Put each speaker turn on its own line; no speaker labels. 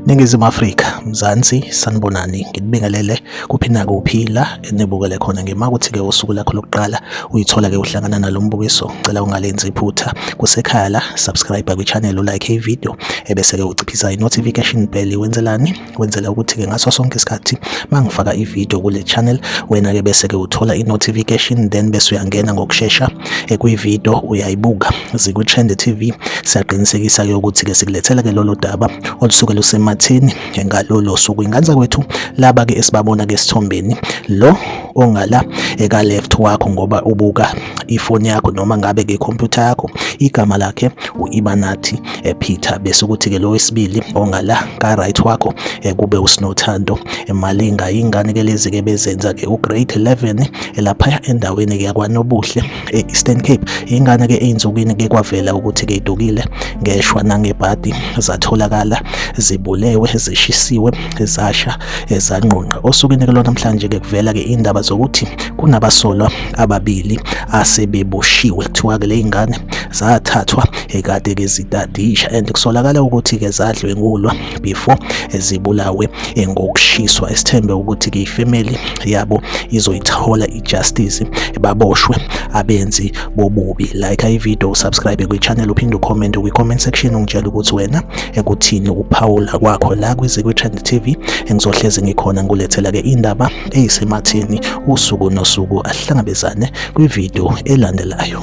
Ningizimu Afrika, Mzansi, sanibonani, ngibingelele kuphi nakuphila enibukele khona ngemakuthi-ke usuku lakho lokuqala uyithola-ke uhlangana nalo mbukiso. Ngicela ungalenzi iphutha kusekhaya la, subscribe kwi-channel, ulike i-video ebese-ke uciphisa i-notification bell. Wenzelani? Wenzela ukuthi-ke ngaso sonke isikhathi mangifaka i-video kule channel wena-ke bese-ke uthola i-notification, then bese uyangena ngokushesha kwi-video uyayibuka zikwi-Trend TV. Siyaqinisekisa-ke ukuthi-ke sikulethela-ke lolo daba olusuke lusematheni ngalolo suku. Ingane kwethu laba-ke esibabona-ke esithombeni, lo ongala eka left wakho ngoba ubuka ifoni yakho noma ngabe-ke ikhompyutha yakho, igama lakhe u-Ibanathi Peter, bese ukuthi-ke lo wesibili ongala ka right wakho kube uSinothando Malinga. Ingane-ke lezi-ke bezenza-ke ugrade 11 lapha endaweni-ke yakwaNobuhle e-Eastern Cape. Ingane-ke ey'nsukwini-ke kwavela ukuthi-ke idukile ngeshwa nangebhadi, zatholakala zibulewe, zishisiwe, zasha, zanqunqa. Osukwini-ke lwanamhlanje-ke kuvela-ke indaba zokuthi kunabasolwa ababili asebeboshiwe. Kuthiwa-ke le y'ngane zathathwa kade-ke zitadisha and kusolakala ukuthi-ke zadlwengulwa before zibulawe ngokushiswa. Esithembe ukuthi-ke ifamily yabo izoyithola i-justice, baboshwe abenzi bobubi. Like i-video, usubscribe kwi-channel, uphinde ucomment kwi-comment section ungitshela ukuthi wena ekuthini uphawula kwakho la kwi-Trend TV. Engizohlezi ngikhona ngulethela-ke indaba eyisematheni usuku nosuku. Asihlangabezane kwi-video elandelayo.